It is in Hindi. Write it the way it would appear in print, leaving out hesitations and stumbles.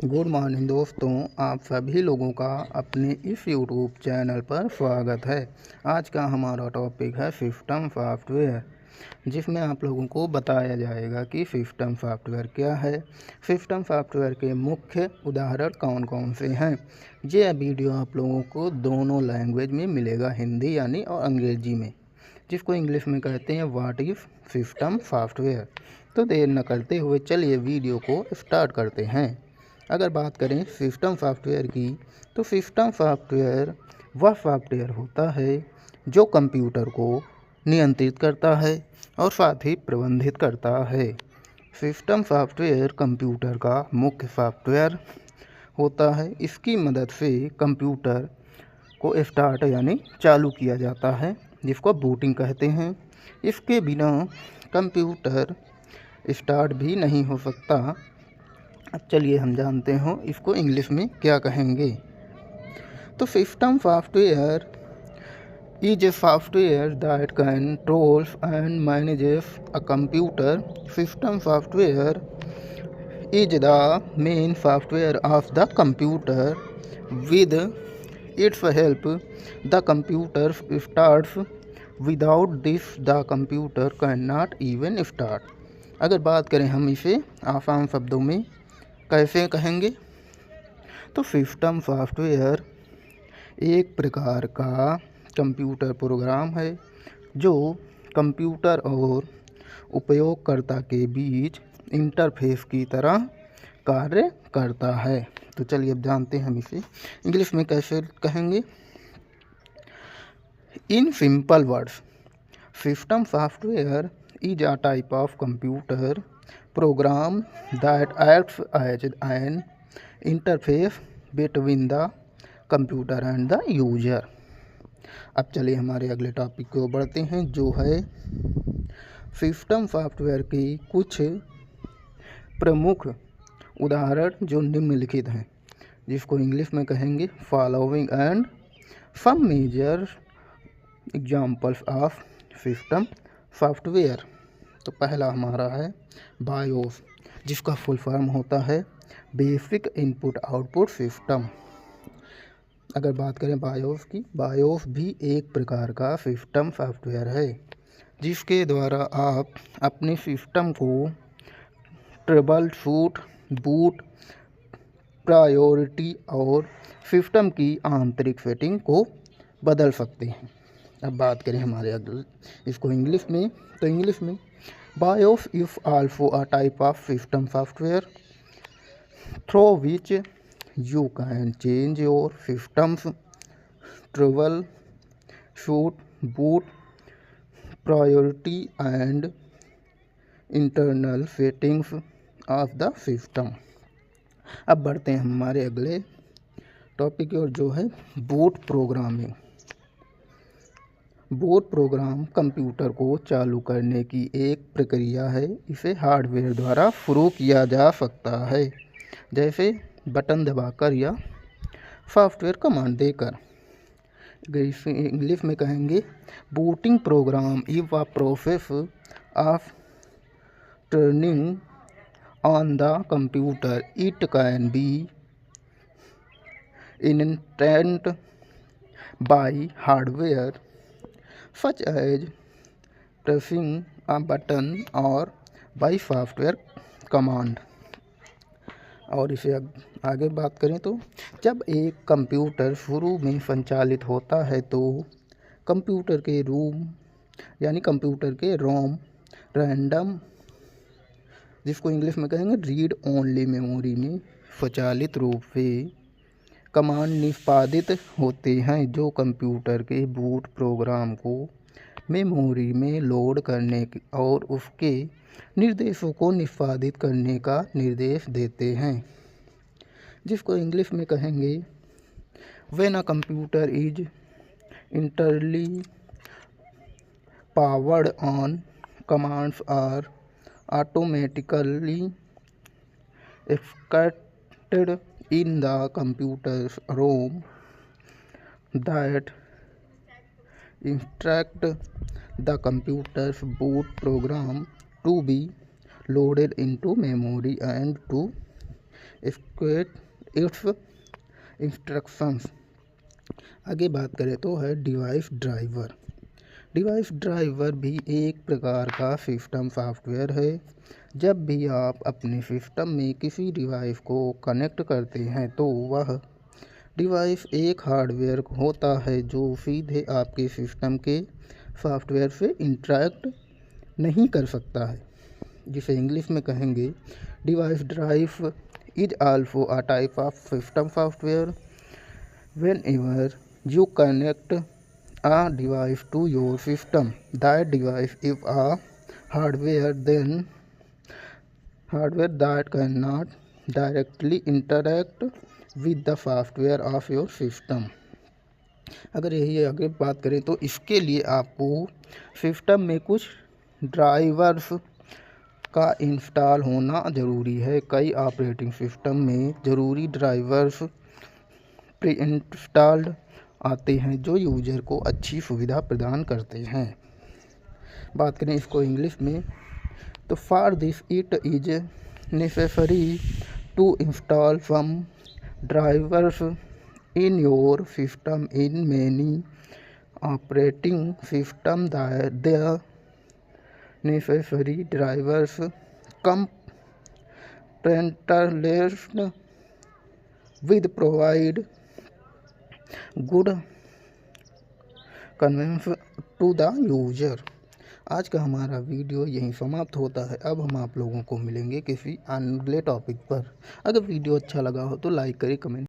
गुड मॉर्निंग दोस्तों, आप सभी लोगों का अपने इस यूट्यूब चैनल पर स्वागत है। आज का हमारा टॉपिक है सिस्टम सॉफ्टवेयर, जिसमें आप लोगों को बताया जाएगा कि सिस्टम सॉफ्टवेयर क्या है, सिस्टम सॉफ्टवेयर के मुख्य उदाहरण कौन कौन से हैं। ये वीडियो आप लोगों को दोनों लैंग्वेज में मिलेगा, हिंदी यानी और अंग्रेजी में, जिसको इंग्लिश में कहते हैं व्हाट इज़ सिस्टम सॉफ्टवेयर। तो देर न करते हुए चलिए वीडियो को स्टार्ट करते हैं। अगर बात करें सिस्टम सॉफ्टवेयर की, तो सिस्टम सॉफ्टवेयर वह सॉफ्टवेयर होता है जो कंप्यूटर को नियंत्रित करता है और साथ ही प्रबंधित करता है। सिस्टम सॉफ्टवेयर कंप्यूटर का मुख्य सॉफ्टवेयर होता है। इसकी मदद से कंप्यूटर को स्टार्ट यानी चालू किया जाता है, जिसको बूटिंग कहते हैं। इसके बिना कंप्यूटर स्टार्ट भी नहीं हो सकता। अब चलिए हम जानते हो इसको इंग्लिश में क्या कहेंगे। तो system software is a software that controls and manages a computer. System software is the main software of the computer. With its help, the computer starts. Without this, the computer cannot even start. अगर बात करें हम इसे आसान शब्दों में कैसे कहेंगे, तो सिस्टम सॉफ्टवेयर एक प्रकार का कंप्यूटर प्रोग्राम है जो कंप्यूटर और उपयोगकर्ता के बीच इंटरफेस की तरह कार्य करता है। तो चलिए अब जानते हैं हम इसे इंग्लिश में कैसे कहेंगे। In simple words, system software is a type of computer program that acts as an interface between the computer and the user. अब चलिए हमारे अगले टॉपिक को बढ़ते हैं, जो है सिस्टम सॉफ्टवेयर की कुछ प्रमुख उदाहरण जो निम्नलिखित हैं, जिसको इंग्लिश में कहेंगे following and some major examples of system software. तो पहला हमारा है बायोस, जिसका फुल फॉर्म होता है बेसिक इनपुट आउटपुट सिस्टम। अगर बात करें बायोस की, बायोस भी एक प्रकार का सिस्टम सॉफ्टवेयर है जिसके द्वारा आप अपने सिस्टम को ट्रबल शूट, बूट, प्रायोरिटी और सिस्टम की आंतरिक सेटिंग को बदल सकते हैं। अब बात करें हमारे अगले इसको इंग्लिश में, तो इंग्लिश में BIOS is also a type of system software through which you can change your system's trouble shoot, boot, priority and internal settings of the system। अब बढ़ते हैं हमारे अगले टॉपिक की ओर, जो है boot programming. Boot program computer को चालू करने की एक प्रक्रिया है। इसे हार्डवेयर द्वारा शुरू किया जा सकता है, जैसे बटन दबाकर या सॉफ्टवेयर कमांड देकर। इंग्लिश में कहेंगे booting program is a process of turning on the computer. It can be initiated by hardware such as pressing a button और बाय सॉफ्टवेयर कमांड। और इसे आगे बात करें तो जब एक कंप्यूटर शुरू में संचालित होता है तो कंप्यूटर के रोम यानी कंप्यूटर के रोम रैंडम, जिसको इंग्लिश में कहेंगे रीड ओनली मेमोरी में स्वचालित रूप से कमांड निष्पादित होते हैं, जो कंप्यूटर के बूट प्रोग्राम को मेमोरी में लोड करने और उसके निर्देशों को निष्पादित करने का निर्देश देते हैं, जिसको इंग्लिश में कहेंगे when a computer is initially powered on commands are automatically extracted in the computer's ROM that instruct the computer's boot program to be loaded into memory and to execute it's instructions. आगे बात करें तो है डिवाइस ड्राइवर। डिवाइस ड्राइवर भी एक प्रकार का सिस्टम सॉफ्टवेयर है। जब भी आप अपने सिस्टम में किसी डिवाइस को कनेक्ट करते हैं तो वह डिवाइस एक हार्डवेयर होता है जो सीधे आपके सिस्टम के सॉफ्टवेयर से इंटरैक्ट नहीं कर सकता है, जिसे इंग्लिश में कहेंगे device drive is also a type of system software. Whenever you connect a device to your system, that device is a hardware that cannot directly interact with the software of your system। अगर यही आगे बात करें तो इसके लिए आपको सिस्टम में कुछ ड्राइवर्स का इंस्टॉल होना ज़रूरी है। कई ऑपरेटिंग सिस्टम में ज़रूरी ड्राइवर्स प्री इंस्टॉल्ड आते हैं जो यूज़र को अच्छी सुविधा प्रदान करते हैं। बात करें इसको इंग्लिश में तो for this it is necessary to install some drivers in your system. In many operating system there necessary drivers come preinstalled with provide good convenience to the user। आज का हमारा वीडियो यहीं समाप्त होता है। अब हम आप लोगों को मिलेंगे किसी अगले टॉपिक पर। अगर वीडियो अच्छा लगा हो तो लाइक करें, कमेंट